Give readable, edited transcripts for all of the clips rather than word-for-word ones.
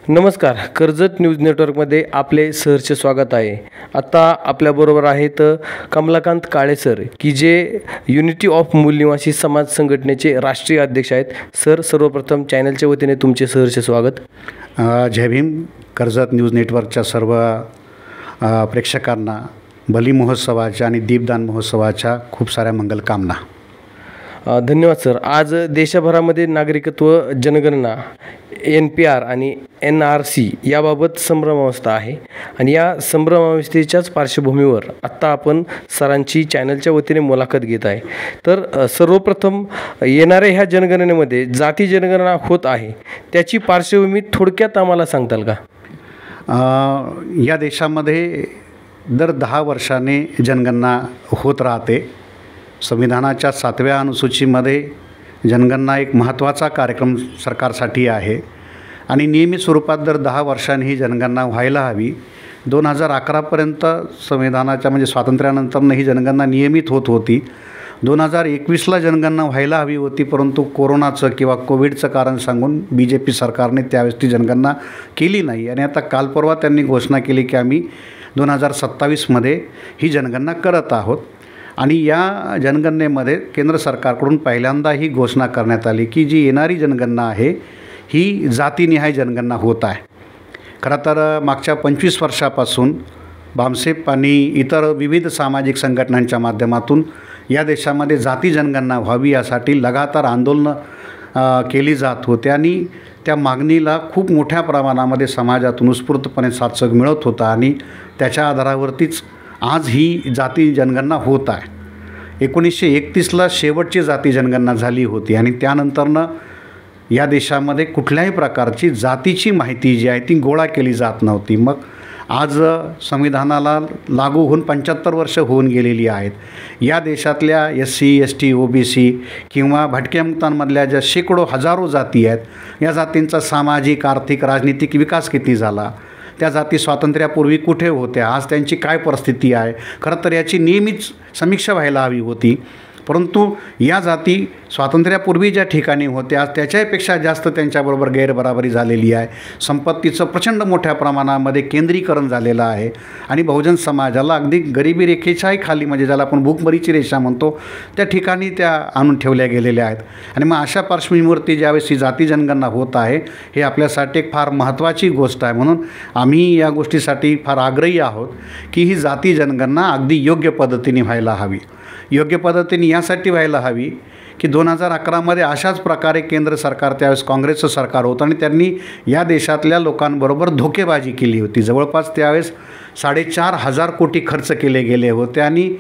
नमस्कार. कर्जत न्यूज नेटवर्कमध्ये आपले सहर्ष स्वागत आहे. आता आपल्याबरोबर आहेत कमलाकांत काळे सर, की जे युनिटी ऑफ मूलनिवासी समाज संघटनेचे राष्ट्रीय अध्यक्ष आहेत. सर, सर्वप्रथम चॅनलच्या वतीने तुमचे सहर्ष स्वागत. जय भीम. कर्जत न्यूज नेटवर्कच्या सर्व प्रेक्षकांना बली महोत्सवाच्या आणि दीपदान महोत्सवाच्या खूप साऱ्या मंगलकामना. धन्यवाद सर. आज देशभरामध्ये नागरिकत्व जनगणना NPR आणि NRC याबाबत संभ्रमावस्था आहे आणि या संभ्रमावस्थेच्याच पार्श्वभूमीवर आत्ता आपण सरांची चॅनलच्या वतीने मुलाखत घेत आहे. तर सर्वप्रथम येणाऱ्या ह्या जनगणनेमध्ये जाती जनगणना होत आहे, त्याची पार्श्वभूमी थोडक्यात आम्हाला सांगताल का? या देशामध्ये दर 10 वर्षाने जनगणना होत राहते. संविधानाच्या 7व्या अनुसूचीमध्ये जनगणना एक महत्त्वाचा कार्यक्रम सरकारसाठी आहे आणि नियमित स्वरूपात दर 10 वर्षांनी ही जनगणना व्हायला हवी. 2011पर्यंत संविधानाच्या म्हणजे स्वातंत्र्यानंतर ही जनगणना नियमित होत होती. 2021ला जनगणना व्हायला हवी होती, परंतु कोरोनाचं किंवा कोविडचं कारण सांगून BJP सरकारने त्यावेळेस ती जनगणना केली नाही आणि आता काल परवा त्यांनी घोषणा केली की आम्ही 2027मध्ये ही जनगणना करत आहोत. आणि या जनगणनेमध्ये केंद्र सरकारकडून पहिल्यांदा ही घोषणा करण्यात आली की जी येणारी जनगणना आहे ही जातीनिहाय जनगणना होत आहे. खरं तर मागच्या 25 वर्षापासून बामसेफ आणि इतर विविध सामाजिक संघटनांच्या माध्यमातून या देशामध्ये जाती जनगणना व्हावी यासाठी लगातार आंदोलनं केली जात होते आणि त्या मागणीला खूप मोठ्या प्रमाणामध्ये समाजातून उत्स्फूर्तपणे साथसग मिळत होता आणि त्याच्या आधारावरतीच आज ही जाती जनगणना होत आहे. 1931ला शेवटची जाती जनगणना झाली होती आणि त्यानंतरनं या देशामध्ये कुठल्याही प्रकारची जातीची माहिती जी आहे ती गोळा केली जात नव्हती. मग आज संविधानाला लागू होऊन 75 वर्ष होऊन गेलेली आहेत. या देशातल्या SC, ST, OBC किंवा भटक्या मुक्तांमधल्या ज्या शेकडो हजारो जाती आहेत, या जातींचा सामाजिक, आर्थिक, राजनीतिक विकास किती झाला, त्या जाती स्वातंत्र्यापूर्वी कुठे होत्या, आज त्यांची काय परिस्थिती आहे, खरं तर याची नियमित समीक्षा व्हायला हवी होती. परंतु या जाती स्वातंत्र्यापूर्वी ज्या ठिकाणी होत्या त्याच्यापेक्षा जास्त त्यांच्याबरोबर गैरबराबरी झालेली आहे. संपत्तीचं प्रचंड मोठ्या प्रमाणामध्ये केंद्रीकरण झालेलं आहे आणि बहुजन समाजाला अगदी गरिबी रेषेच्याही खाली, म्हणजे ज्याला आपण भूकमरीची रेषा म्हणतो, त्या ठिकाणी त्या आणून ठेवल्या गेलेल्या आहेत. आणि मग अशा पार्श्वभूमीवरती ज्यावेळेस ही जाती जनगणना होत आहे हे आपल्यासाठी एक फार महत्त्वाची गोष्ट आहे. म्हणून आम्ही या गोष्टीसाठी फार आग्रही आहोत की ही जाती जनगणना अगदी योग्य पद्धतीने व्हायला हवी. योग्य पद्धतीने यासाठी व्हायला हवी की 2011मध्ये अशाच प्रकारे केंद्र सरकार, त्यावेळेस काँग्रेसचं सरकार होतं आणि त्यांनी या देशातल्या लोकांबरोबर धोकेबाजी केली होती. जवळपास त्यावेळेस 4,500 कोटी खर्च केले गेले होते आणि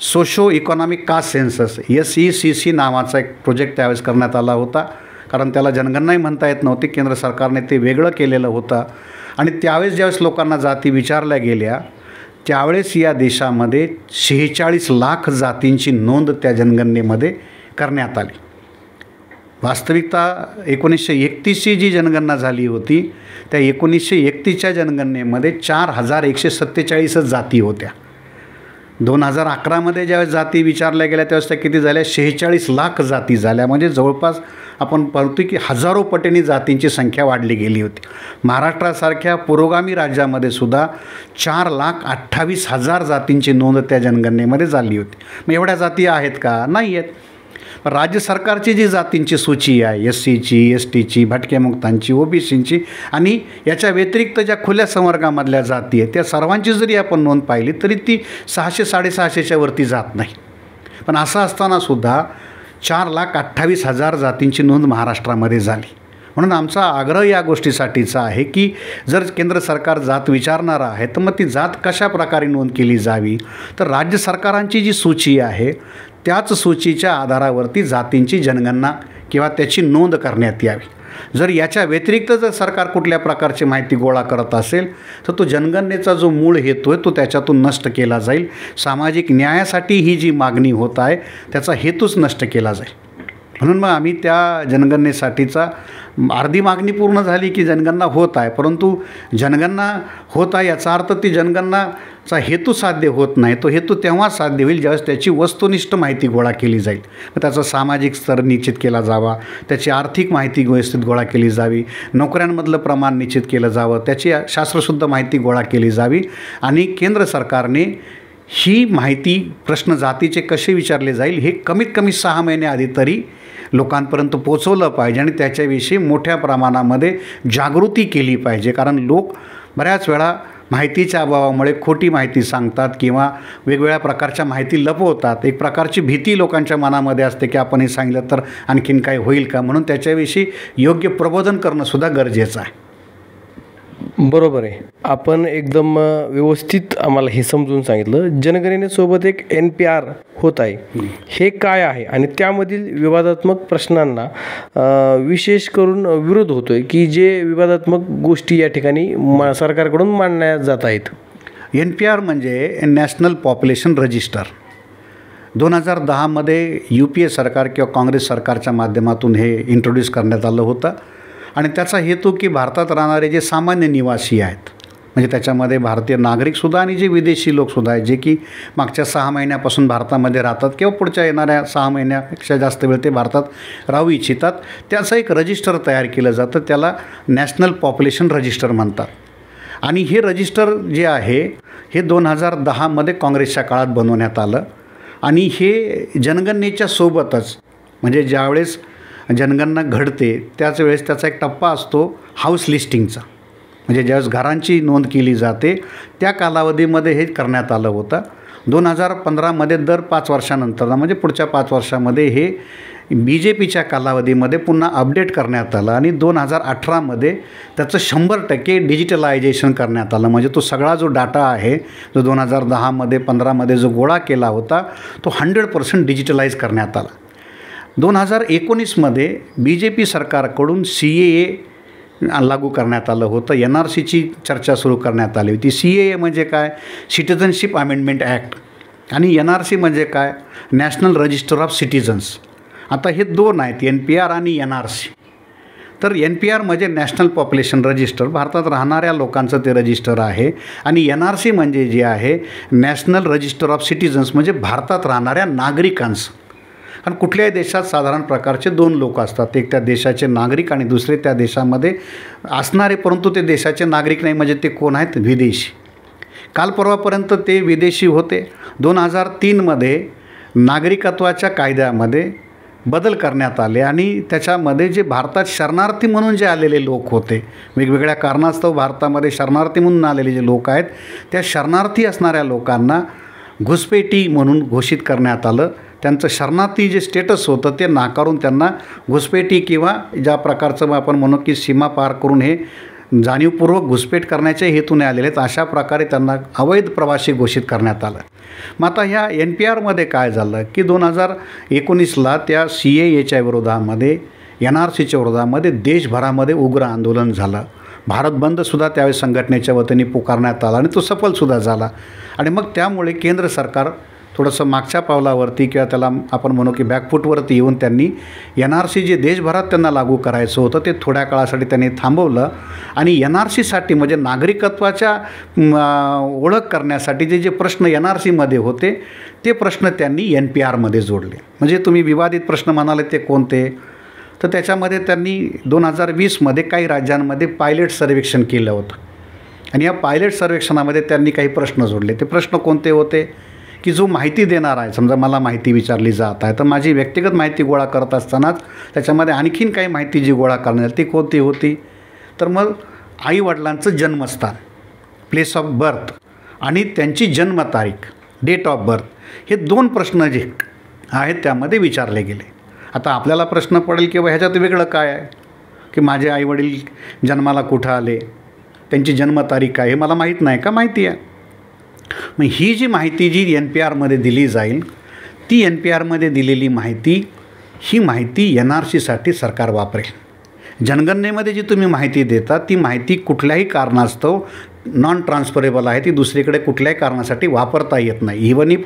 socio economic caste census SECC नावाचा एक प्रोजेक्ट त्यावेळेस करण्यात आला होता. कारण त्याला जनगणनाही म्हणता येत नव्हती, केंद्र सरकारने ते वेगळं केलेलं होतं. आणि त्यावेळेस ज्यावेळेस लोकांना जाती विचारल्या गेल्या त्यावेळेस या देशामध्ये 46 लाख जातींची नोंद त्या जनगणनेमध्ये करण्यात आली. वास्तविकता 1931ची जी जनगणना झाली होती त्या 1931च्या जनगणनेमध्ये 4147 जाती होत्या. 2011मध्ये ज्यावेळेस जाती विचारल्या गेल्या त्यावेळेस त्या किती झाल्या? 46 लाख जाती झाल्या. म्हणजे जवळपास आपण पाहतो की हजारो पटींनी जातींची संख्या वाढली गेली होती. महाराष्ट्रासारख्या पुरोगामी राज्यामध्ये सुद्धा 4,28,000 जातींची नोंद त्या जनगणनेमध्ये झाली होती. मग एवढ्या जाती आहेत का? नाही आहेत. राज्य सरकारची जी जातींची सूची आहे, SCची, STची, भटक्या मुक्तांची, OBCची आणि याच्या व्यतिरिक्त ज्या खुल्या संवर्गामधल्या जाती आहेत त्या सर्वांची जरी आपण नोंद पाहिली तरी ती 600-650च्या वरती जात नाही. पण असं असतानासुद्धा 4,28,000 जातींची नोंद महाराष्ट्रामध्ये झाली. म्हणून आमचा आग्रह या गोष्टीसाठीचा आहे की जर केंद्र सरकार जात विचारणार आहे तर मग ती जात कशा प्रकारे नोंद केली जावी, तर राज्य सरकारांची जी सूची आहे त्याच सूचीच्या आधारावरती जातींची जनगणना किंवा त्याची नोंद करण्यात यावी. जर याच्या व्यतिरिक्त जर सरकार कुठल्या प्रकारची माहिती गोळा करत असेल तर तो जनगणनेचा जो मूळ हेतू आहे तो त्याच्यातून नष्ट केला जाईल. सामाजिक न्यायासाठी ही जी मागणी होत आहे त्याचा हेतूच नष्ट केला जाईल. म्हणून मग आम्ही त्या जनगणनेसाठीचा अर्धी मागणी पूर्ण झाली की जनगणना होत आहे, परंतु जनगणना होत आहे याचा अर्थ ती जनगणना चा हेतू साध्य होत नाही. तो हेतू तेव्हा साध्य होईल ज्यावेळेस त्याची वस्तुनिष्ठ माहिती गोळा केली जाईल. मग त्याचा सामाजिक स्तर निश्चित केला जावा, त्याची आर्थिक माहिती व्यवस्थित गोळा केली जावी, नोकऱ्यांमधलं प्रमाण निश्चित केलं जावं, त्याची शास्त्रशुद्ध माहिती गोळा केली जावी आणि केंद्र सरकारने ही माहिती प्रश्न जातीचे कसे विचारले जाईल हे कमीत कमी 6 महिने आधी तरी लोकांपर्यंत पोचवलं पाहिजे आणि त्याच्याविषयी मोठ्या प्रमाणामध्ये जागृती केली पाहिजे. कारण लोक बऱ्याच वेळा माहितीच्या अभावामुळे खोटी माहिती सांगतात किंवा वेगवेगळ्या प्रकारच्या माहिती लपवतात. एक प्रकारची भीती लोकांच्या मनामध्ये असते की आपण हे सांगितलं तर आणखीन काही होईल का, म्हणून त्याच्याविषयी योग्य प्रबोधन करणंसुद्धा गरजेचं आहे. बरोबर आहे. आपण एकदम व्यवस्थित आम्हाला हे समजून सांगितलं. जनगणनेसोबत एक NPR होत आहे, हे काय आहे आणि त्यामधील विवादात्मक प्रश्नांना विशेष करून विरोध होतो आहे की जे विवादात्मक गोष्टी या ठिकाणी सरकारकडून मांडण्यात जात आहेत. NPR म्हणजे नॅशनल पॉप्युलेशन रजिस्टर 2010मध्ये UPA सरकार किंवा काँग्रेस सरकारच्या माध्यमातून हे इंट्रोड्यूस करण्यात आलं होतं आणि त्याचा हेतू की भारतात राहणारे जे सामान्य निवासी आहेत, म्हणजे त्याच्यामध्ये भारतीय नागरिकसुद्धा आणि जे विदेशी लोकसुद्धा आहेत जे की मागच्या 6 महिन्यापासून भारतामध्ये राहतात किंवा पुढच्या येणाऱ्या 6 महिन्यापेक्षा जास्त वेळ ते भारतात राहू इच्छितात, त्याचं एक रजिस्टर तयार केलं जातं. त्याला नॅशनल पॉप्युलेशन रजिस्टर म्हणतात. आणि हे रजिस्टर जे आहे हे 2010मध्ये काँग्रेसच्या काळात बनवण्यात आलं आणि हे जनगणनेच्या सोबतच म्हणजे ज्यावेळेस जनगणना घडते त्याच वेळेस त्याचा एक टप्पा असतो हाऊस लिस्टिंगचा, म्हणजे ज्यावेळेस घरांची नोंद केली जाते त्या कालावधीमध्ये हे करण्यात आलं होतं. 2015मध्ये दर 5 वर्षानंतर म्हणजे पुढच्या 5 वर्षामध्ये हे BJPच्या कालावधीमध्ये पुन्हा अपडेट करण्यात आलं आणि 2018मध्ये त्याचं 100% डिजिटलायझेशन करण्यात आलं. म्हणजे तो सगळा जो डाटा आहे जो 2010मध्ये 15मध्ये जो गोळा केला होता तो 100% डिजिटलाइज करण्यात आला. 2019मध्ये BJP सरकारकडून CAA लागू करण्यात आलं होतं. NRCची चर्चा सुरू करण्यात आली होती. CAA म्हणजे काय, सिटिझनशिप अमेंडमेंट ॲक्ट, आणि NRC म्हणजे काय, नॅशनल रजिस्टर ऑफ सिटिझन्स. आता हे 2 आहेत, NPR आणि NRC. तर NPR म्हणजे नॅशनल पॉप्युलेशन रजिस्टर, भारतात राहणाऱ्या लोकांचं ते रजिस्टर आहे, आणि NRC म्हणजे जे आहे नॅशनल रजिस्टर ऑफ सिटिझन्स म्हणजे भारतात राहणाऱ्या नागरिकांचं. कारण कुठल्याही देशात साधारण प्रकारचे 2 लोक असतात, एक त्या देशाचे नागरिक आणि दुसरे त्या देशामध्ये असणारे परंतु ते देशाचे नागरिक नाही, म्हणजे ते कोण आहेत, विदेशी. काल परवापर्यंत ते विदेशी होते. 2003मध्ये नागरिकत्वाच्या कायद्यामध्ये बदल करण्यात आले आणि त्याच्यामध्ये जे भारतात शरणार्थी म्हणून जे आलेले लोक होते, वेगवेगळ्या कारणास्तव भारतामध्ये शरणार्थी म्हणून आलेले जे लोक आहेत, त्या शरणार्थी असणाऱ्या लोकांना घुसपेटी म्हणून घोषित करण्यात आलं. त्यांचं शरणार्थी जे स्टेटस होतं ते नाकारून त्यांना घुसपेटी किंवा ज्या प्रकारचं आपण म्हणू की सीमा पार करून हे जाणीवपूर्वक घुसपेट करण्याच्या हेतूने आलेले आहेत, अशा प्रकारे त्यांना अवैध प्रवासी घोषित करण्यात आलं. मग आता ह्या NPRमध्ये काय झालं की 2019ला त्या CAAच्या विरोधामध्ये NRCच्या विरोधामध्ये देशभरामध्ये उग्र आंदोलन झालं. भारत बंदसुद्धा त्यावेळेस संघटनेच्या वतीने पुकारण्यात आला आणि तो सफलसुद्धा झाला. आणि मग त्यामुळे केंद्र सरकार थोडंसं मागच्या पावलावरती किंवा त्याला आपण म्हणू की बॅकफूटवरती येऊन त्यांनी NRC जे देशभरात त्यांना लागू करायचं होतं ते थोड्या काळासाठी त्यांनी थांबवलं आणि NRCसाठी म्हणजे नागरिकत्वाच्या ओळख करण्यासाठी जे प्रश्न NRCमध्ये होते ते प्रश्न त्यांनी NPRमध्ये जोडले. म्हणजे तुम्ही विवादित प्रश्न म्हणाले ते कोणते, तर त्याच्यामध्ये त्यांनी 2020मध्ये काही राज्यांमध्ये पायलट सर्वेक्षण केलं होतं आणि या पायलट सर्वेक्षणामध्ये त्यांनी काही प्रश्न जोडले. ते प्रश्न कोणते होते की जो माहिती देणार आहे, समजा मला माहिती विचारली जात आहे तर माझी व्यक्तिगत माहिती गोळा करत असतानाच त्याच्यामध्ये आणखीन काही माहिती जी गोळा करण्यात ती कोणती होती, तर मग आईवडिलांचं जन्मस्थान, प्लेस ऑफ बर्थ आणि त्यांची जन्मतारीख, डेट ऑफ बर्थ, हे 2 प्रश्न जे आहेत त्यामध्ये विचारले गेले. आता आपल्याला प्रश्न पडेल की ह्याच्यात वेगळं काय आहे की माझे आईवडील जन्माला कुठं आले, त्यांची जन्मतारीख काय हे मला माहीत नाही का, माहिती आहे. मग ही जी माहिती जी NPRमध्ये दिली जाईल ती NPRमध्ये दिलेली माहिती ही माहिती NRCसाठी सरकार वापरेल. जनगणनेमध्ये जी तुम्ही माहिती देता ती माहिती कुठल्याही कारणास्तव नॉन ट्रान्सफरेबल आहे, ती दुसरीकडे कुठल्याही कारणासाठी वापरता येत नाही. इव्हन इफ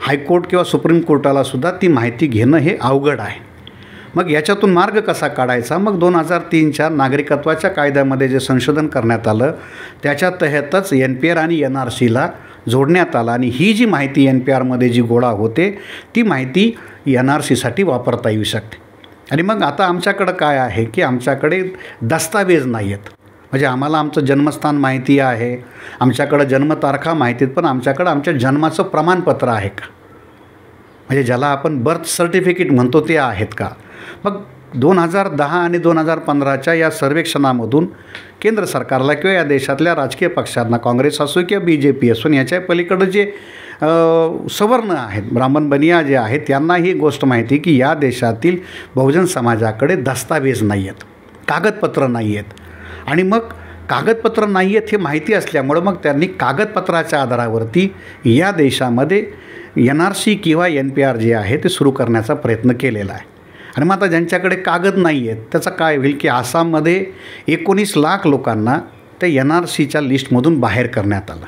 हायकोर्ट किंवा सुप्रीम कोर्टालासुद्धा ती माहिती घेणं हे अवघड आहे. मग याच्यातून मार्ग कसा काढायचा, मग 2003च्या नागरिकत्वाच्या कायद्यामध्ये जे संशोधन करण्यात आलं त्याच्या तहतच NPR आणि NRCला जोडण्यात आला आणि ही जी माहिती NPRमध्ये जी गोळा होते ती माहिती NRCसाठी वापरता येऊ शकते. आणि मग आता आमच्याकडं काय आहे की आमच्याकडे दस्तावेज नाही आहेत. म्हणजे आम्हाला आमचं जन्मस्थान माहिती आहे, आमच्याकडं जन्मतारखा माहिती आहेत, पण आमच्याकडं आमच्या जन्माचं प्रमाणपत्र आहे का, म्हणजे ज्याला आपण बर्थ सर्टिफिकेट म्हणतो ते आहेत का. मग 2010 आणि 2015च्या या सर्वेक्षणामधून केंद्र सरकारला किंवा या देशातल्या राजकीय पक्षांना, काँग्रेस असो किंवा BJP असो, याच्या पलीकडं जे सवर्ण आहेत, ब्राह्मण बनिया जे आहेत, त्यांना ही गोष्ट माहिती की या देशातील बहुजन समाजाकडे दस्तावेज नाही आहेत, कागदपत्र नाही आहेत. आणि मग कागदपत्र नाही आहेत हे माहिती असल्यामुळं मग त्यांनी कागदपत्राच्या आधारावरती या देशामध्ये NRC किंवा NPR जे आहे ते सुरू करण्याचा प्रयत्न केलेला आहे. आणि मग आता ज्यांच्याकडे कागद नाही आहेत त्याचं काय होईल की आसाममध्ये 19 लाख लोकांना त्या NRCच्या लिस्टमधून बाहेर करण्यात आलं.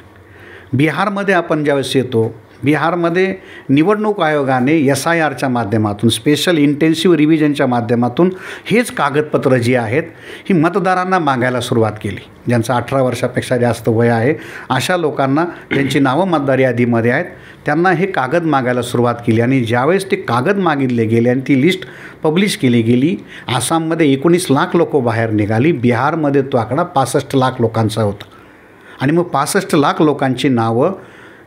बिहारमध्ये आपण ज्यावेळेस येतो, बिहारमध्ये निवडणूक आयोगाने SIRच्या माध्यमातून, स्पेशल इंटेन्सिव्ह रिव्हिजनच्या माध्यमातून हेच कागदपत्र जी आहेत ही मतदारांना मागायला सुरुवात केली. ज्यांचं 18 वर्षापेक्षा जास्त वय आहे अशा लोकांना, ज्यांची नावं मतदार यादीमध्ये आहेत, त्यांना हे कागद मागायला सुरुवात केली. आणि ज्यावेळेस ते कागद मागितले गेले आणि ती लिस्ट पब्लिश केली गेली, आसाममध्ये 19 लाख लोक बाहेर निघाली. बिहारमध्ये तो आकडा 65 लाख लोकांचा होता. आणि मग 65 लाख लोकांची नावं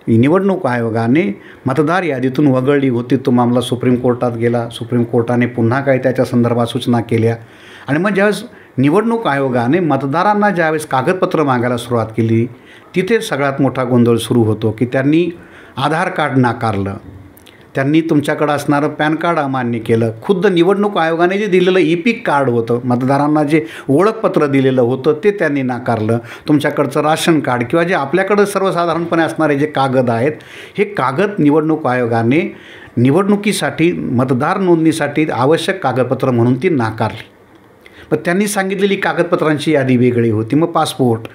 निवडणूक आयोगाने मतदार यादीतून वगळली होती. तो मामला सुप्रीम कोर्टात गेला. सुप्रीम कोर्टाने पुन्हा काही त्याच्या संदर्भात सूचना केल्या. आणि मग ज्यावेळेस निवडणूक आयोगाने मतदारांना ज्यावेळेस कागदपत्र मागायला सुरुवात केली, तिथे सगळ्यात मोठा गोंधळ सुरू होतो की त्यांनी आधार कार्ड नाकारलं, त्यांनी तुमच्याकडं असणारं पॅन कार्ड अमान्य केलं. खुद्द निवडणूक आयोगाने जे दिलेलं EPIC कार्ड होतं, मतदारांना जे ओळखपत्र दिलेलं होतं ते त्यांनी नाकारलं. तुमच्याकडचं राशन कार्ड किंवा जे आपल्याकडं सर्वसाधारणपणे असणारे जे कागद आहेत, हे कागद निवडणूक आयोगाने निवडणुकीसाठी, मतदार नोंदणीसाठी आवश्यक कागदपत्र म्हणून ती नाकारली. मग त्यांनी सांगितलेली कागदपत्रांची यादी वेगळी होती. मग पासपोर्ट,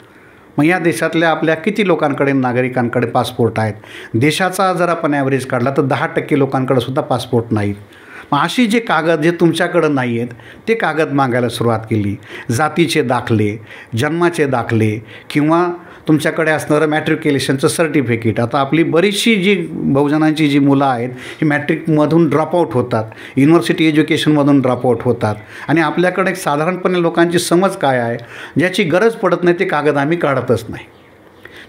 मग या देशातल्या आपल्या किती लोकांकडे, नागरिकांकडे पासपोर्ट आहेत? देशाचा जर आपण ॲव्हरेज काढला तर 10% लोकांकडे सुद्धा पासपोर्ट नाहीत. मग अशी जे कागद जे तुमच्याकडं नाही आहेत ते कागद मागायला सुरुवात केली. जातीचे दाखले, जन्माचे दाखले किंवा तुमच्याकडे असणारं मॅट्रिक्युलेशनचं सर्टिफिकेट. आता आपली बरीचशी जी बहुजनांची जी मुलं आहेत ही मॅट्रिकमधून ड्रॉपआउट होतात, युनिव्हर्सिटी एज्युकेशनमधून ड्रॉपआउट होतात. आणि आपल्याकडे साधारणपणे लोकांची समज काय आहे, ज्याची गरज पडत नाही ते कागद आम्ही काढतच नाही.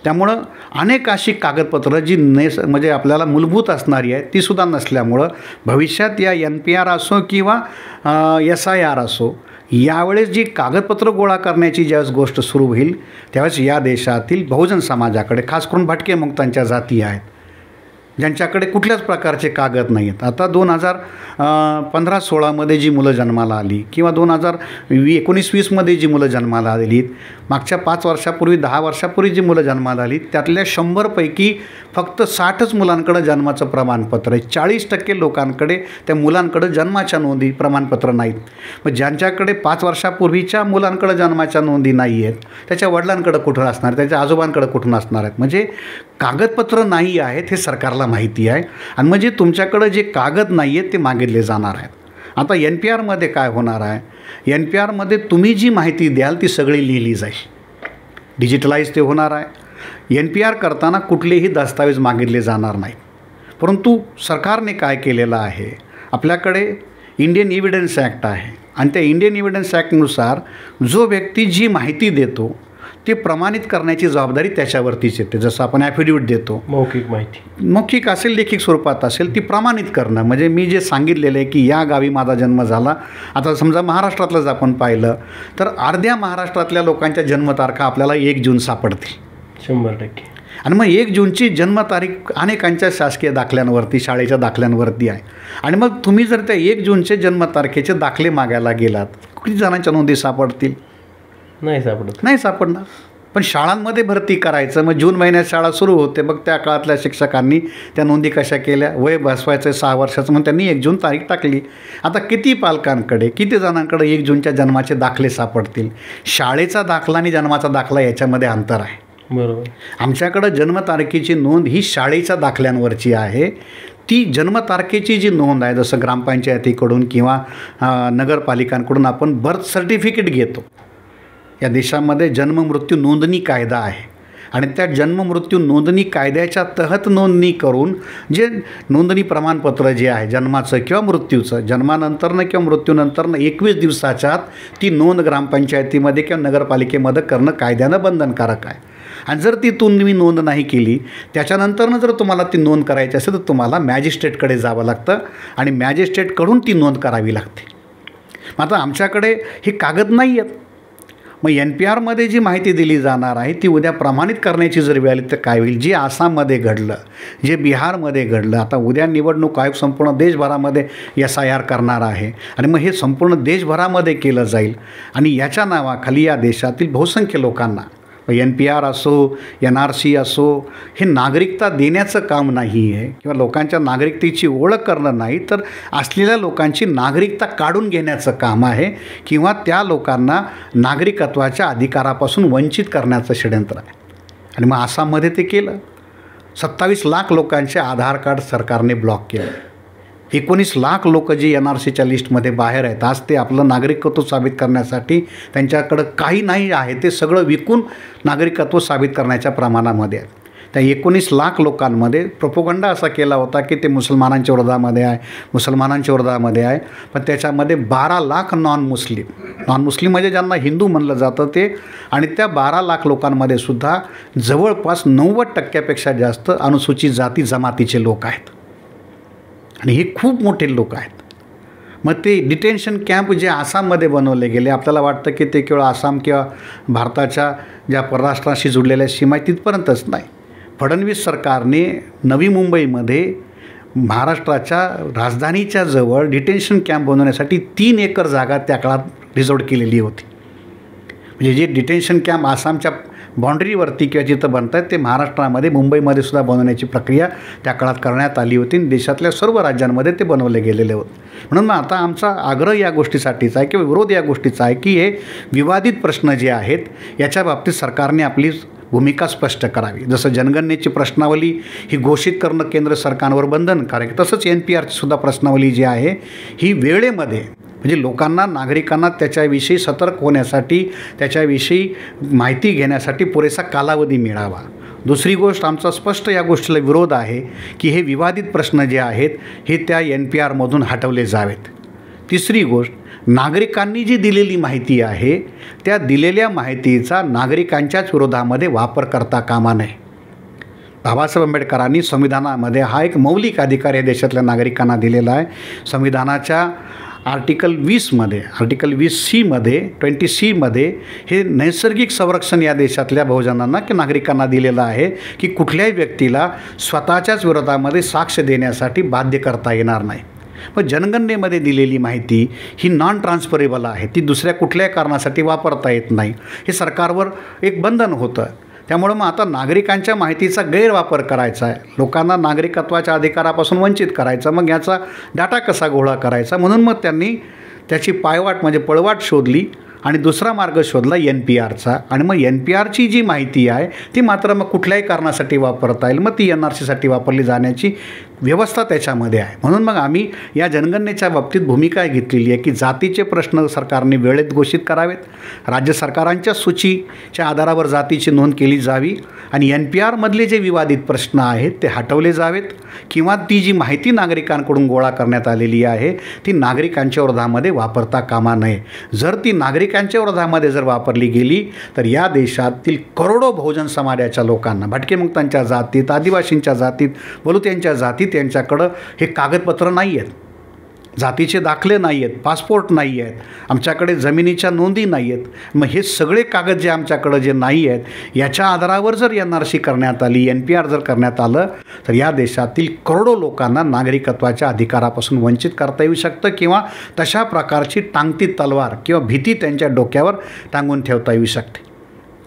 त्यामुळं अनेक अशी कागदपत्रं जी म्हणजे आपल्याला मूलभूत असणारी आहे तीसुद्धा नसल्यामुळं भविष्यात या NPR असो किंवा SIR असो, यावेळेस जी कागदपत्र गोळा करण्याची ज्यावेळेस गोष्ट सुरू होईल त्यावेळेस या देशातील बहुजन समाजाकडे, खास करून भटके मुक्तांच्या जाती आहेत, ज्यांच्याकडे कुठल्याच प्रकारचे कागद नाही आहेत. आता 2015-16मध्ये जी मुलं जन्माला आली किंवा 2019-20मध्ये जी मुलं जन्माला आलेली, मागच्या 5 वर्षापूर्वी, 10 वर्षापूर्वी जी मुलं जन्माला आली, त्यातल्या 100पैकी फक्त 60च मुलांकडं जन्माचं प्रमाणपत्र आहे. 40% लोकांकडे, त्या मुलांकडं जन्माच्या नोंदी प्रमाणपत्र नाहीत. मग ज्यांच्याकडे 5 वर्षापूर्वीच्या मुलांकडं जन्माच्या नोंदी नाही आहेत, त्याच्या वडिलांकडं कुठून असणार, त्याच्या आजोबांकडं कुठून असणार आहेत? म्हणजे कागदपत्र नाही आहेत हे सरकारला माहिती आहे. आणि म्हणजे तुमच्याकडं जे कागद नाही आहेत ते मागितले जाणार आहेत. आता NPRमध्ये काय होणार आहे, NPRमध्ये तुम्ही जी माहिती द्याल ती सगळी लिहिली जाईल, डिजिटलाइज ते होणार आहे. NPR करताना कुठलेही दस्तावेज मागितले जाणार नाहीत. परंतु सरकारने काय केलेलं आहे, आपल्याकडे इंडियन एव्हिडन्स ॲक्ट आहे आणि त्या इंडियन एव्हिडन्स ॲक्टनुसार जो व्यक्ती जी माहिती देतो ते प्रमाणित करण्याची जबाबदारी त्याच्यावरतीच येते. जसं आपण ॲफिडेविट देतो, मौखिक माहिती, मौखिक असेल, लेखिक स्वरूपात असेल, ती प्रमाणित करणं. म्हणजे मी जे सांगितलेलं आहे की या गावी माझा जन्म झाला, आता समजा महाराष्ट्रातलंच आपण पाहिलं तर अर्ध्या महाराष्ट्रातल्या लोकांच्या जन्मतारखा आपल्याला 1 जून सापडतील 100%. आणि मग 1 जूनची जन्मतारीख अनेकांच्या शासकीय दाखल्यांवरती, शाळेच्या दाखल्यांवरती आहे. आणि मग तुम्ही जर त्या 1 जूनचे जन्मतारखेचे दाखले मागायला गेलात, किती जणांच्या नोंदी सापडतील? नाही सापडणार. पण शाळांमध्ये भरती करायचं, मग जून महिन्यात शाळा सुरू होते, मग त्या काळातल्या शिक्षकांनी त्या नोंदी कशा केल्या, वय बसवायचं 6 वर्षाचं, मग त्यांनी 1 जून तारीख टाकली. आता किती पालकांकडे, किती जणांकडे 1 जूनच्या जन्माचे दाखले सापडतील? शाळेचा दाखला आणि जन्माचा दाखला याच्यामध्ये अंतर आहे. बरोबर. आमच्याकडं जन्मतारखेची नोंद ही शाळेच्या दाखल्यांवरची आहे. ती जन्मतारखेची जी नोंद आहे, जसं ग्रामपंचायतीकडून किंवा नगरपालिकांकडून आपण बर्थ सर्टिफिकेट घेतो. या देशामध्ये जन्म मृत्यू नोंदणी कायदा आहे. आणि त्या जन्म मृत्यू नोंदणी कायद्याच्या तहत नोंदणी करून जे नोंदणी प्रमाणपत्र जे आहे जन्माचं किंवा मृत्यूचं, जन्मानंतरनं किंवा मृत्यूनंतरनं 21 दिवसाच्या आत ती नोंद ग्रामपंचायतीमध्ये किंवा नगरपालिकेमध्ये करणं कायद्यानं बंधनकारक आहे. आणि जर ती तुम्ही नोंद नाही केली, त्याच्यानंतरनं जर तुम्हाला ती नोंद करायची असेल तर तुम्हाला मॅजिस्ट्रेटकडे जावं लागतं आणि मॅजिस्ट्रेटकडून ती नोंद करावी लागते. आता आमच्याकडे हे कागद नाही आहेत. मग NPRमध्ये जी माहिती दिली जाणार आहे ती उद्या प्रमाणित करण्याची जर वेळ आली तर काय होईल? जे आसाममध्ये घडलं, जे बिहारमध्ये घडलं, आता उद्या निवडणूक आयोग संपूर्ण देशभरामध्ये SIR करणार आहे आणि मग हे संपूर्ण देशभरामध्ये केलं जाईल आणि याच्या नावाखाली या देशातील बहुसंख्य लोकांना NPR असो, NRC असो, हे नागरिकता देण्याचं काम नाही आहे किंवा लोकांच्या नागरिकतेची ओळख करणं नाही, तर असलेल्या लोकांची नागरिकता काढून घेण्याचं काम आहे किंवा त्या लोकांना नागरिकत्वाच्या अधिकारापासून वंचित करण्याचं षड्यंत्र आहे. आणि मग आसाममध्ये ते केलं. 27 लाख लोकांचे आधार कार्ड सरकारने ब्लॉक केलं. 19 लाख लोक जे NRCच्या लिस्टमध्ये बाहेर आहेत, आज ते आपलं नागरिकत्व साबित करण्यासाठी त्यांच्याकडं काही नाही आहे ते सगळं विकून नागरिकत्व साबित करण्याच्या प्रमाणामध्ये आहे. त्या 19 लाख लोकांमध्ये प्रोपोगंडा असा केला होता की ते मुसलमानांच्या विरोधामध्ये आहे, पण त्याच्यामध्ये 12 लाख नॉन मुस्लिम म्हणजे ज्यांना हिंदू म्हणलं जातं ते, आणि त्या 12 लाख लोकांमध्ये सुद्धा जवळपास 90% जास्त अनुसूचित जाती जमातीचे लोक आहेत आणि हे खूप मोठे लोक आहेत. मग ते डिटेन्शन कॅम्प जे आसाममध्ये बनवले गेले, आपल्याला वाटतं की ते केवळ आसाम किंवा भारताच्या ज्या परराष्ट्राशी जुडलेल्या सीमा तिथपर्यंतच नाही. फडणवीस सरकारने नवी मुंबईमध्ये महाराष्ट्राच्या राजधानीच्या जवळ डिटेन्शन कॅम्प बनवण्यासाठी 3 एकर जागा त्या काळात रिझर्व केलेली होती. म्हणजे जे डिटेन्शन कॅम्प आसामच्या बाँड्रीवरती किंवा जिथं बनत आहेत ते महाराष्ट्रामध्ये, मुंबईमध्ये सुद्धा बनवण्याची प्रक्रिया त्या काळात करण्यात आली होती. देशातल्या सर्व राज्यांमध्ये ते बनवले गेलेले होते. म्हणून मग आता आमचा आग्रह या गोष्टीसाठीचा आहे किंवा विरोध या गोष्टीचा आहे की हे विवादित प्रश्न जे आहेत याच्या बाबतीत सरकारने आपली भूमिका स्पष्ट करावी. जसं जनगणनेची प्रश्नावली ही घोषित करणं केंद्र सरकारवर बंधनकारक, तसंच NPRची सुद्धा प्रश्नावली जी आहे ही वेळेमध्ये, म्हणजे लोकांना, नागरिकांना त्याच्याविषयी सतर्क होण्यासाठी, त्याच्याविषयी माहिती घेण्यासाठी पुरेसा कालावधी मिळावा. दुसरी गोष्ट, आमचा स्पष्ट या गोष्टीला विरोध आहे की हे विवादित प्रश्न जे आहेत हे त्या NPRमधून हटवले जावेत. तिसरी गोष्ट, नागरिकांनी जी दिलेली माहिती आहे त्या दिलेल्या माहितीचा नागरिकांच्याच विरोधामध्ये वापर करता कामा नये. बाबासाहेब आंबेडकरांनी संविधानामध्ये हा एक मौलिक अधिकार या देशातल्या नागरिकांना दिलेला आहे. संविधानाच्या आर्टिकल 20C मध्ये हे नैसर्गिक संरक्षण या देशातल्या बहुजनांना की नागरिकांना दिलेलं आहे की कुठल्याही व्यक्तीला स्वतःच्याच विरोधामध्ये साक्ष देण्यासाठी बाध्य करता येणार नाही. पण जनगणनेमध्ये दिलेली माहिती ही नॉन ट्रान्सफरेबल आहे, ती दुसऱ्या कुठल्याही कारणासाठी वापरता येत नाही, हे सरकारवर एक बंधन होतं. त्यामुळं मग आता नागरिकांच्या माहितीचा गैरवापर करायचा आहे, लोकांना नागरिकत्वाच्या अधिकारापासून वंचित करायचं, मग याचा डाटा कसा गोळा करायचा, म्हणून मग त्यांनी त्याची पायवाट म्हणजे पळवाट शोधली आणि दुसरा मार्ग शोधला NPRचा. आणि मग NPRची जी माहिती आहे ती मात्र मग कुठल्याही कारणासाठी वापरता येईल, मग ती NRCसाठी वापरली जाण्याची व्यवस्था त्याच्यामध्ये आहे. म्हणून मग आम्ही या जनगणनेच्या बाबतीत भूमिका घेतलेली आहे की जातीचे प्रश्न सरकारने वेळेत घोषित करावेत, राज्य सरकारांच्या सूचीच्या आधारावर जातीची नोंद केली जावी आणि NPRमधले जे विवादित प्रश्न आहेत ते हटवले जावेत किंवा ती जी माहिती नागरिकांकडून गोळा करण्यात आलेली आहे ती नागरिकांच्या विरोधामध्ये वापरता कामा नये. जर ती नागरिकांच्या विरोधामध्ये जर वापरली गेली तर या देशातील करोडो बहुजन समाजाच्या लोकांना, भटकेमुक्तांच्या जातीत, आदिवासींच्या जातीत, बलुत्यांच्या जातीत यांच्याकडं हे कागदपत्र नाही आहेत, जातीचे दाखले नाही आहेत, पासपोर्ट नाही आहेत, आमच्याकडे जमिनीच्या नोंदी नाही आहेत. मग हे सगळे कागद जे आमच्याकडं जे नाही आहेत याच्या आधारावर जर NRC करण्यात आली, NPR जर करण्यात आलं तर या देशातील करोडो लोकांना नागरिकत्वाच्या अधिकारापासून वंचित करता येऊ शकतं किंवा तशा प्रकारची टांगती तलवार किंवा भीती त्यांच्या डोक्यावर टांगून ठेवता येऊ शकते.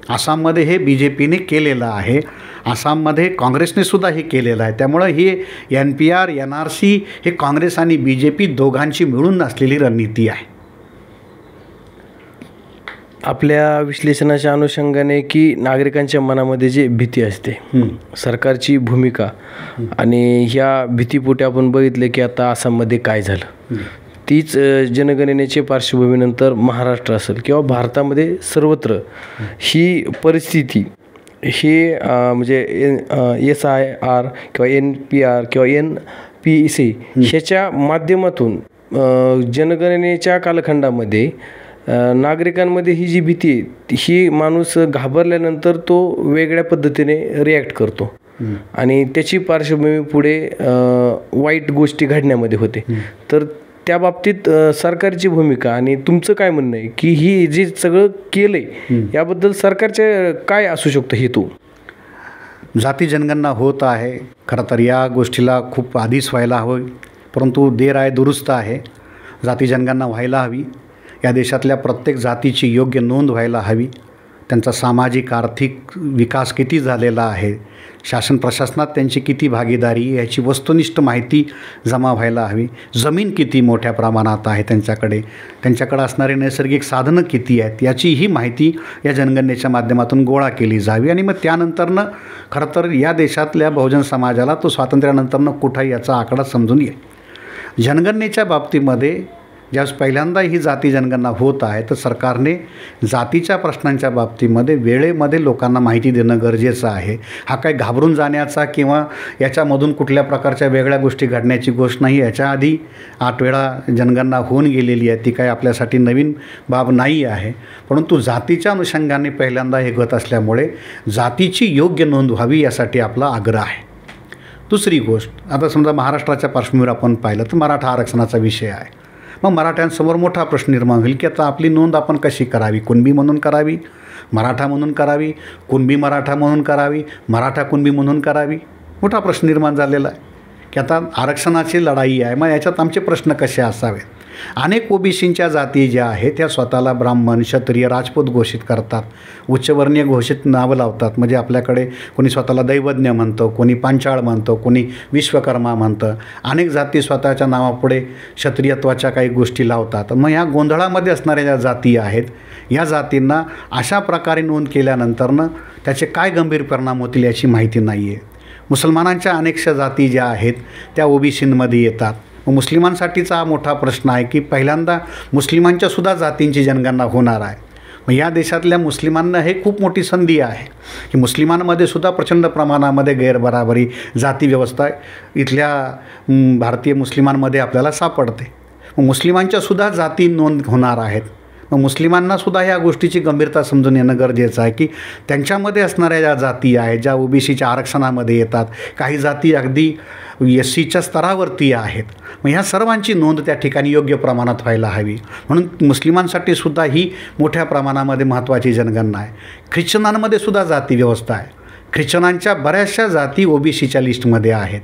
आसाममध्ये हे BJPने केलेलं आहे, आसाममध्ये काँग्रेसने सुद्धा हे केलेलं आहे. त्यामुळं हे NPR, NRC हे काँग्रेस आणि BJP दोघांची मिळून असलेली रणनीती आहे. आपल्या विश्लेषणाच्या अनुषंगाने की नागरिकांच्या मनामध्ये जी भीती असते, सरकारची भूमिका, आणि ह्या भीतीपोटी आपण बघितले की आता आसाममध्ये काय झालं, तीच जनगणनेच्या पार्श्वभूमीनंतर महाराष्ट्र असेल किंवा भारतामध्ये सर्वत्र ही परिस्थिती हे म्हणजे SIR किंवा NPR किंवा NPC ह्याच्या माध्यमातून जनगणनेच्या कालखंडामध्ये नागरिकांमध्ये ही जी भीती आहे ही माणूस घाबरल्यानंतर तो वेगळ्या पद्धतीने रिॲक्ट करतो आणि त्याची पार्श्वभूमी पुढे वाईट गोष्टी घडण्यामध्ये होते. तर त्या बाबतीत सरकारची भूमिका आणि तुमचं काय म्हणणं आहे की ही जे सगळं केलं आहे याबद्दल सरकारचे काय असू शकतो हेतू? जाती जनगणना होत आहे, खरं तर या गोष्टीला खूप आधीच व्हायला हवं, परंतु देर आहे दुरुस्त आहे. जाती जनगणना व्हायला हवी. या देशातल्या प्रत्येक जातीची योग्य नोंद व्हायला हवी. त्यांचा सामाजिक आर्थिक विकास किती झालेला आहे, शासन प्रशासनात त्यांची किती भागीदारी याची वस्तुनिष्ठ माहिती जमा व्हायला हवी. जमीन किती मोठ्या प्रमाणात आहे त्यांच्याकडे असणारे नैसर्गिक साधनं किती आहेत याची ही माहिती या जनगणनेच्या माध्यमातून गोळा केली जावी. आणि मग त्यानंतरनं खरं तर या देशातल्या बहुजन समाजाला तो स्वातंत्र्यानंतरनं कुठंही याचा आकडा समजून येईल. जनगणनेच्या बाबतीमध्ये ज्यावेळेस पहिल्यांदा ही जाती जनगणना होत आहे तर सरकारने जातीच्या प्रश्नांच्या बाबतीमध्ये वेळेमध्ये लोकांना माहिती देणं गरजेचं आहे. हा काही घाबरून जाण्याचा किंवा याच्यामधून कुठल्या प्रकारच्या वेगळ्या गोष्टी घडण्याची गोष्ट नाही. याच्या आधी 8 वेळा जनगणना होऊन गेलेली आहे, ती काही आपल्यासाठी नवीन बाब नाही आहे. परंतु जातीच्या अनुषंगाने पहिल्यांदा हे होत असल्यामुळे जातीची योग्य नोंद व्हावी यासाठी आपला आग्रह आहे. दुसरी गोष्ट, आता समजा महाराष्ट्राच्या पार्श्वभूमीवर आपण पाहिलं तर मराठा आरक्षणाचा विषय आहे. मग मराठ्यांसमोर मोठा प्रश्न निर्माण होईल की आता आपली नोंद आपण कशी करावी, कुणबी म्हणून करावी, मराठा म्हणून करावी, कुणबी मराठा म्हणून करावी, मराठा कुणबी म्हणून करावी. मोठा प्रश्न निर्माण झालेला आहे की आता आरक्षणाची लढाई आहे, मग याच्यात आमचे प्रश्न कसे असावेत. अनेक ओबीसींच्या जाती ज्या आहेत त्या स्वतःला ब्राह्मण, क्षत्रिय, राजपूत घोषित करतात, उच्चवर्णीय घोषित नावं लावतात. म्हणजे आपल्याकडे कोणी स्वतःला दैवज्ञ म्हणतं, कोणी पांचाळ म्हणतं, कोणी विश्वकर्मा म्हणतं. अनेक जाती स्वतःच्या नावापुढे क्षत्रियत्वाच्या काही गोष्टी लावतात. मग या गोंधळामध्ये असणाऱ्या ज्या जाती आहेत या जातींना अशा प्रकारे नोंद केल्यानंतरनं त्याचे काय गंभीर परिणाम होतील याची माहिती नाही आहे. मुसलमानांच्या अनेकशा जाती ज्या आहेत त्या ओबीसीमध्ये येतात. मुस्लिमांसाठीचा हा मोठा प्रश्न आहे की पहिल्यांदा मुस्लिमांच्यासुद्धा जातींची जनगणना होणार आहे. मग या देशातल्या मुस्लिमांना हे खूप मोठी संधी आहे की मुस्लिमांमध्ये सुद्धा प्रचंड प्रमाणामध्ये गैरबराबरी, जाती व्यवस्था इथल्या भारतीय मुस्लिमांमध्ये आपल्याला सापडते. मग मुस्लिमांच्यासुद्धा जाती नोंद होणार आहेत. मग मुस्लिमांनासुद्धा या गोष्टीची गंभीरता समजून येणं गरजेचं आहे की त्यांच्यामध्ये असणाऱ्या ज्या जाती आहेत ज्या ओबीसीच्या आरक्षणामध्ये येतात, काही जाती अगदी SCच्या स्तरावरती आहेत. मग ह्या सर्वांची नोंद त्या ठिकाणी योग्य प्रमाणात व्हायला हवी. म्हणून मुस्लिमांसाठी सुद्धा ही मोठ्या प्रमाणामध्ये महत्त्वाची जनगणना आहे. ख्रिश्चनांमध्ये सुद्धा जाती व्यवस्था आहे. ख्रिश्चनांच्या बऱ्याचशा जाती ओबीसीच्या लिस्टमध्ये आहेत.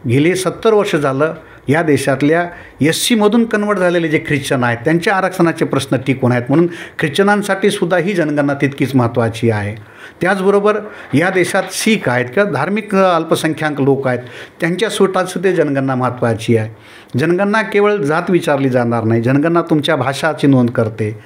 गेले 70 वर्ष झालं या देशातल्या SCमधून कन्वर्ट झालेले जे ख्रिश्चन आहेत त्यांच्या आरक्षणाचे प्रश्न टिकून आहेत. म्हणून ख्रिश्चनांसाठी सुद्धा ही जनगणना तितकीच महत्त्वाची आहे. त्याचबरोबर या देशात शीख आहेत किंवा धार्मिक अल्पसंख्याक लोक आहेत त्यांच्या सुद्धा जनगणना महत्त्वाची आहे. जनगणना केवळ जात विचारली जाणार नाही, जनगणना तुमच्या भाषाची नोंद करते.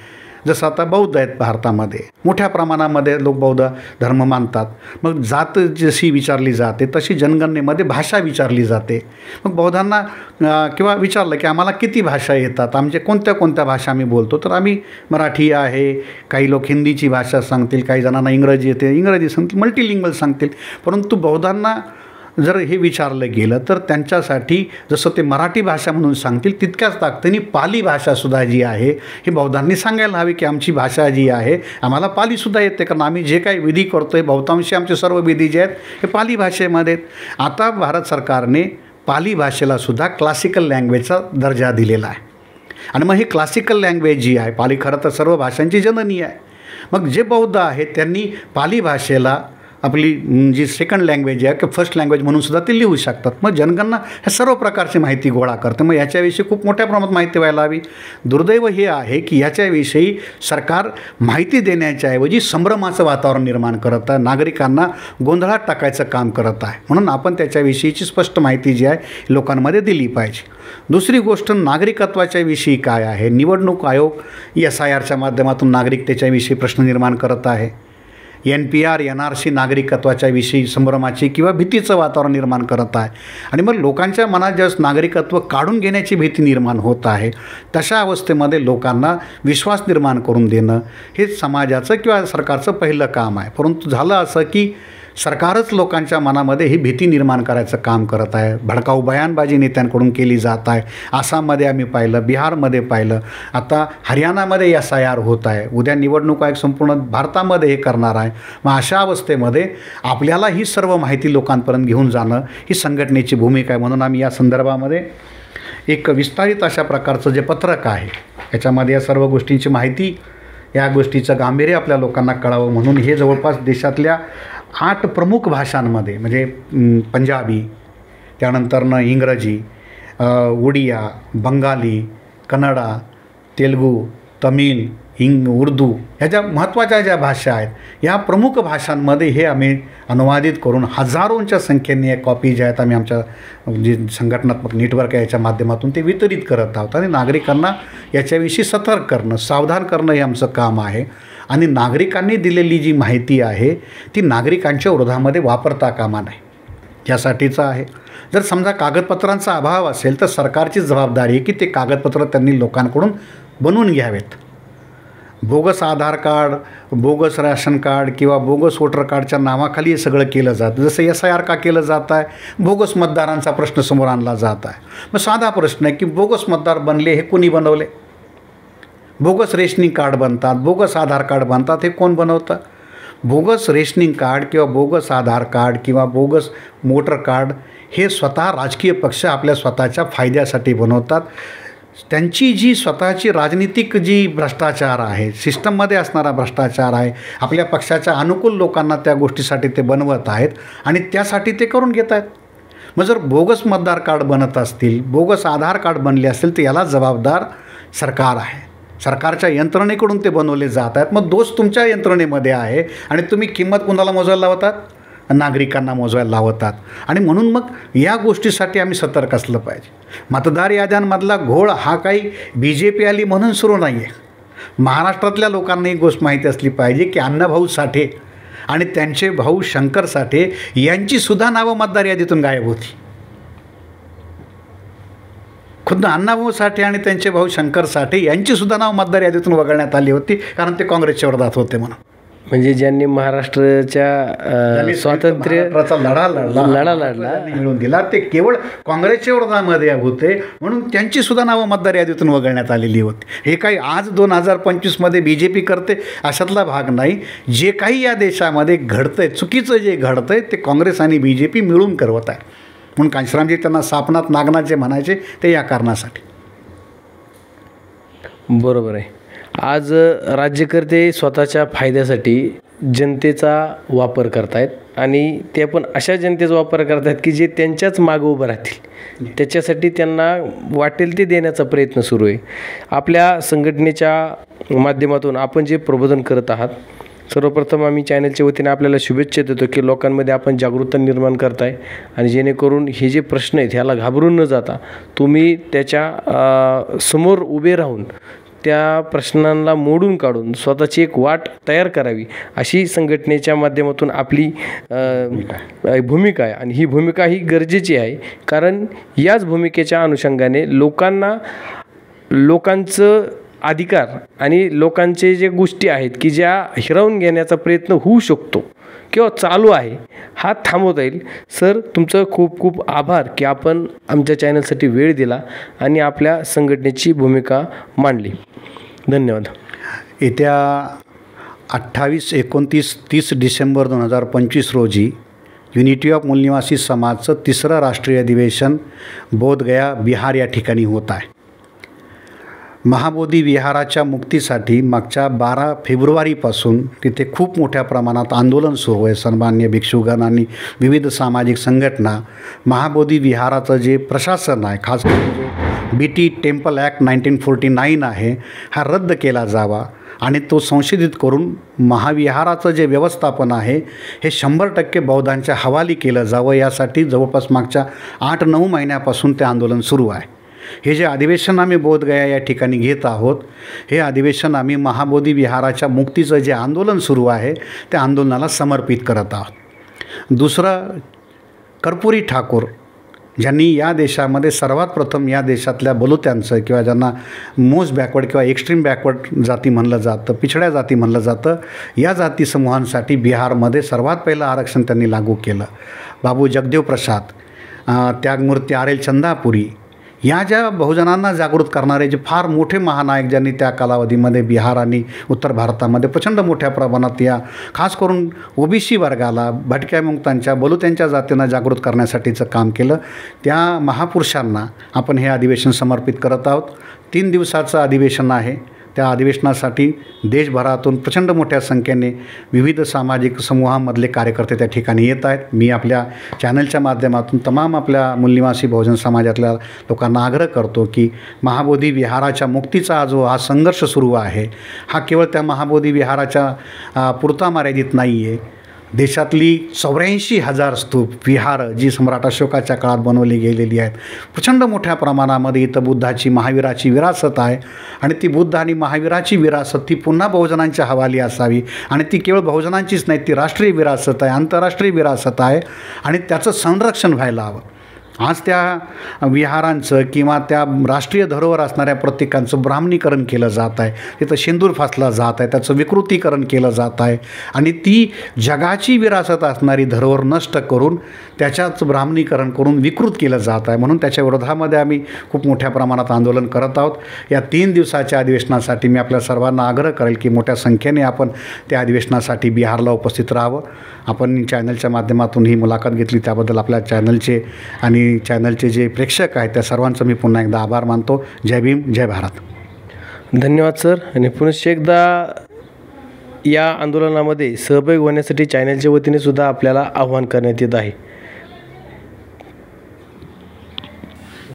जसं आता बौद्ध आहेत भारतामध्ये, मोठ्या प्रमाणामध्ये लोक बौद्ध धर्म मानतात. मग जात जशी विचारली जाते तशी जनगणनेमध्ये भाषा विचारली जाते. मग बौद्धांना किंवा विचारलं की आम्हाला किती भाषा येतात, आमचे कोणत्या कोणत्या भाषा आम्ही बोलतो, तर आम्ही मराठी आहे, काही लोक हिंदीची भाषा सांगतील, काही जणांना इंग्रजी येते, इंग्रजी सांगतील, मल्टीलिंग्वल सांगतील. परंतु बौद्धांना जर हे विचारलं गेलं तर त्यांच्यासाठी जसं ते मराठी भाषा म्हणून सांगतील तितक्याच ताकदीने पाली भाषासुद्धा जी आहे ही बौद्धांनी सांगायला हवी की आमची भाषा जी आहे आम्हाला पालीसुद्धा येते, कारण आम्ही जे काही विधी करतो आहे बहुतांशी आमचे सर्व विधी जे आहेत हे पाली भाषेमध्ये आहेत. आता भारत सरकारने पाली भाषेलासुद्धा क्लासिकल लँग्वेजचा दर्जा दिलेला आहे. आणि मग ही क्लासिकल लँग्वेज जी आहे, पाली खरं तर सर्व भाषांची जननी आहे. मग जे बौद्ध आहेत त्यांनी पाली भाषेला आपली जी सेकंड लँग्वेज आहे किंवा फर्स्ट लँग्वेज म्हणून सुद्धा ते लिहू शकतात. मग जनगणना ह्या सर्व प्रकारची माहिती गोळा करते. मग याच्याविषयी खूप मोठ्या प्रमाणात माहिती व्हायला हवी. दुर्दैव हे आहे की याच्याविषयी सरकार माहिती देण्याच्या ऐवजी संभ्रमाचं वातावरण निर्माण करत आहे, नागरिकांना गोंधळात टाकायचं काम करत आहे. म्हणून आपण त्याच्याविषयीची स्पष्ट माहिती जी आहे लोकांमध्ये दिली पाहिजे. दुसरी गोष्ट, नागरिकत्वाच्या विषयी काय आहे. निवडणूक आयोग SIRच्या माध्यमातून नागरिकतेच्याविषयी प्रश्न निर्माण करत आहे. NPR NRC नागरिकत्वाच्या विषयी संभ्रमाची किंवा भीतीचं वातावरण निर्माण करत आहे आणि मग लोकांच्या मनात ज्यावेळेस नागरिकत्व काढून घेण्याची भीती निर्माण होत आहे, तशा अवस्थेमध्ये लोकांना विश्वास निर्माण करून देणं हे समाजाचं किंवा सरकारचं पहिलं काम आहे. परंतु झालं असं की सरकारच लोकांच्या मनामध्ये ही भीती निर्माण करायचं काम करत आहे. भडकाऊ बयानबाजी नेत्यांकडून केली जात आहे. आसाममध्ये आम्ही पाहिलं, बिहारमध्ये पाहिलं, आता हरियाणामध्ये SIR होत आहे. उद्या निवडणूक आयोग संपूर्ण भारतामध्ये हे करणार आहे. मग अशा अवस्थेमध्ये आपल्याला ही सर्व माहिती लोकांपर्यंत घेऊन जाणं ही संघटनेची भूमिका आहे. म्हणून आम्ही या संदर्भामध्ये एक विस्तारित अशा प्रकारचं जे पत्रक आहे, याच्यामध्ये या सर्व गोष्टींची माहिती, या गोष्टीचं गांभीर्य आपल्या लोकांना कळावं म्हणून हे जवळपास देशातल्या 8 प्रमुख भाषांमध्ये, म्हणजे पंजाबी, त्यानंतरनं इंग्रजी, उडिया, बंगाली, कन्नडा, तेलुगू, तमिळ, उर्दू, ह्या ज्या महत्त्वाच्या ज्या भाषा आहेत, या प्रमुख भाषांमध्ये हे आम्ही अनुवादित करून हजारोंच्या संख्येने कॉपी ज्या आहेत आम्ही आमच्या जे संघटनात्मक नेटवर्क आहे याच्या माध्यमातून ते वितरित करत आहोत. आणि नागरिकांना याच्याविषयी सतर्क करणं, सावधान करणं हे आमचं काम आहे. आणि नागरिकांनी दिलेली जी माहिती आहे ती नागरिकांच्या विरोधामध्ये वापरता कामा नये यासाठीचं आहे. जर समजा कागदपत्रांचा अभाव असेल तर सरकारची जबाबदारी आहे की ते कागदपत्र त्यांनी लोकांकडून बनवून घ्यावेत. बोगस आधार कार्ड, बोगस राशन कार्ड किंवा बोगस वोटर कार्डच्या नावाखाली हे सगळं केलं जातं. जसं SIR का केलं जात आहे, बोगस मतदारांचा प्रश्न समोर आणला जात आहे. मग साधा प्रश्न आहे की बोगस मतदार बनले हे कोणी बनवले? बोगस रेशनिंग कार्ड बनतात, बोगस आधार कार्ड बनतात, हे कोण बनवतं? बोगस रेशनिंग कार्ड किंवा बोगस आधार कार्ड किंवा बोगस वोटर कार्ड हे स्वतः राजकीय पक्ष आपल्या स्वतःच्या फायद्यासाठी बनवतात. त्यांची जी स्वतःची राजनीतिक जी भ्रष्टाचार आहे, सिस्टममध्ये असणारा भ्रष्टाचार आहे, आपल्या पक्षाच्या अनुकूल लोकांना त्या गोष्टीसाठी ते बनवत आहेत आणि त्यासाठी ते करून घेत आहेत. मग जर बोगस मतदार कार्ड बनत असतील, बोगस आधार कार्ड बनले असतील तर याला जबाबदार सरकार आहे. सरकारच्या यंत्रणेकडून ते बनवले जात आहेत. मग दोष तुमच्या यंत्रणेमध्ये आहे आणि तुम्ही किंमत कुणाला मोजायला लावतात? नागरिकांना मोजायला लावतात. आणि म्हणून मग या गोष्टीसाठी आम्ही सतर्क असलं पाहिजे. मतदार याद्यांमधला घोळ हा काही BJP आली म्हणून सुरू नाही आहे. महाराष्ट्रातल्या लोकांना एक गोष्ट माहिती असली पाहिजे की अण्णाभाऊ साठे आणि त्यांचे भाऊ शंकर साठे यांचीसुद्धा नावं मतदार यादीतून गायब होती. खुद्द अण्णाभाऊ साठे आणि त्यांचे भाऊ शंकर साठे यांचीसुद्धा नाव मतदार यादीतून वगळण्यात आली होती, कारण ते काँग्रेसच्या विरोधात होते म्हणून. म्हणजे ज्यांनी महाराष्ट्राच्या स्वातंत्र्य लढा मिळवून दिला ते केवळ काँग्रेसच्या विरोधामध्ये होते म्हणून त्यांचीसुद्धा नावं मतदार यादीतून वगळण्यात आलेली होती. हे काही आज 2025मध्ये BJP करते अशातला भाग नाही. जे काही या देशामध्ये घडतंय, चुकीचं जे घडतंय ते काँग्रेस आणि BJP मिळून करवत आहे. म्हणून कांशीरामजी त्यांना सापनात नागनाथ जे म्हणायचे ते या कारणासाठी. बरोबर आहे. आज राज्यकर्ते स्वतःच्या फायद्यासाठी जनतेचा वापर करतायत आणि ते पण अशा जनतेचा वापर करतायत की जे त्यांच्याच मागं उभं राहतील, त्याच्यासाठी त्यांना वाटेल ते देण्याचा प्रयत्न सुरू आहे. आपल्या संघटनेच्या माध्यमातून आपण जे प्रबोधन करत आहात, सर्वप्रथम आम्ही चॅनलच्या वतीने आपल्याला शुभेच्छा देतो की लोकांमध्ये आपण जागरूकता निर्माण करताय आणि जेणेकरून हे जे प्रश्न आहेत ह्याला घाबरून न जाता तुम्ही त्याच्या समोर उभे राहून त्या प्रश्नांना मोडून काढून स्वतःची एक वाट तयार करावी अशी संघटनेच्या माध्यमातून आपली भूमिका आहे. आणि ही भूमिका ही गरजेची आहे, कारण याच भूमिकेच्या अनुषंगाने लोकांचं अधिकार आणि लोकांचे जे गोष्टी आहेत की ज्या हिरावून घेण्याचा प्रयत्न होऊ शकतो किंवा चालू आहे हा थांबवता येईल. सर, तुमचं खूप खूप आभार की आपण आमच्या चॅनलसाठी वेळ दिला आणि आपल्या संघटनेची भूमिका मांडली. धन्यवाद. येत्या 28, 29, 30 डिसेंबर 2025 रोजी युनिटी ऑफ मूलनिवासी समाजचं 3रं राष्ट्रीय अधिवेशन बोधगया, बिहार या ठिकाणी होत आहे. महाबोधी विहाराच्या मुक्तीसाठी मागच्या 12 फेब्रुवारीपासून तिथे खूप मोठ्या प्रमाणात आंदोलन सुरू आहे. सन्मान्य भिक्षुगण आणि विविध सामाजिक संघटना महाबोधी विहाराचं जे प्रशासन आहे, खास करून BT टेम्पल ॲक्ट 1949 आहे, हा रद्द केला जावा आणि तो संशोधित करून महाविहाराचं जे व्यवस्थापन आहे हे 100% बौद्धांच्या हवाली केलं जावं. यासाठी जवळपास मागच्या 8-9 महिन्यापासून ते आंदोलन सुरू आहे. हे जे अधिवेशन आम्ही बोधगया या ठिकाणी घेत आहोत, हे अधिवेशन आम्ही महाबोधी विहाराच्या मुक्तीचं जे आंदोलन सुरू आहे त्या आंदोलनाला समर्पित करत आहोत. दुसरं, कर्पुरी ठाकूर ज्यांनी या देशामध्ये सर्वात प्रथम या देशातल्या बलुत्यांचं किंवा ज्यांना मोस्ट बॅकवर्ड किंवा एक्स्ट्रीम बॅकवर्ड जाती म्हणलं जातं, पिछड्या जाती म्हणलं जातं, या जाती समूहांसाठी बिहारमध्ये सर्वात पहिलं आरक्षण त्यांनी लागू केलं. बाबू जगदेव प्रसाद, त्यागमूर्ती आर एल चंदापुरी, या ज्या बहुजनांना जागृत करणारे जे फार मोठे महानायक ज्यांनी त्या कालावधीमध्ये बिहार आणि उत्तर भारतामध्ये प्रचंड मोठ्या प्रमाणात या खास करून ओबीसी वर्गाला, भटक्या मुक्तांच्या, बलुत्यांच्या जातींना जागृत करण्यासाठीचं काम केलं, त्या महापुरुषांना आपण हे अधिवेशन समर्पित करत आहोत. 3 दिवसाचं अधिवेशन आहे. त्या अधिवेशनासाठी देशभरातून प्रचंड मोठ्या संख्येने विविध सामाजिक समूहामधले कार्यकर्ते त्या ठिकाणी येत आहेत. मी आपल्या चॅनलच्या माध्यमातून तमाम आपल्या मूलनिवासी बहुजन समाजातल्या लोकांना आग्रह करतो की महाबोधी विहाराच्या मुक्तीचा जो हा संघर्ष सुरू आहे, हा केवळ त्या महाबोधी विहाराच्या पुरता मर्यादित नाही आहे. देशातली 84,000 स्तूप, विहारं जी सम्राट अशोकाच्या काळात बनवली गेलेली आहेत, प्रचंड मोठ्या प्रमाणामध्ये इथं बुद्धाची, महावीराची विरासत आहे. आणि ती बुद्ध आणि महावीराची विरासत ती पुन्हा बहुजनांच्या हवाली असावी. आणि ती केवळ बहुजनांचीच नाही, ती राष्ट्रीय विरासत आहे, आंतरराष्ट्रीय विरासत आहे आणि त्याचं संरक्षण व्हायला हवं. आज त्या विहारांचं किंवा त्या राष्ट्रीय धरोहर असणाऱ्या प्रत्येकांचं ब्राह्मणीकरण केलं जात आहे. तिथं शेंदूर फासला जात आहे, त्याचं विकृतीकरण केलं जात आहे आणि ती जगाची विरासत असणारी धरोहर नष्ट करून त्याच्याच ब्राह्मणीकरण करून विकृत केलं जात आहे. म्हणून त्याच्या विरोधामध्ये आम्ही खूप मोठ्या प्रमाणात आंदोलन करत आहोत. या 3 दिवसाच्या अधिवेशनासाठी मी आपल्या सर्वांना आग्रह करेल की मोठ्या संख्येने आपण त्या अधिवेशनासाठी बिहारला उपस्थित राहावं. आपण चॅनलच्या माध्यमातून ही मुलाखत घेतली त्याबद्दल आपल्या चॅनलचे आणि चॅनलचे जे प्रेक्षक आहेत त्या सर्वांचं मी पुन्हा एकदा आभार मानतो. जय भीम, जय भारत. धन्यवाद सर. आणि पुनश्च एकदा या आंदोलनामध्ये सहभागी होण्यासाठी चॅनलच्या वतीने सुद्धा आपल्याला आवाहन करण्यात येत आहे.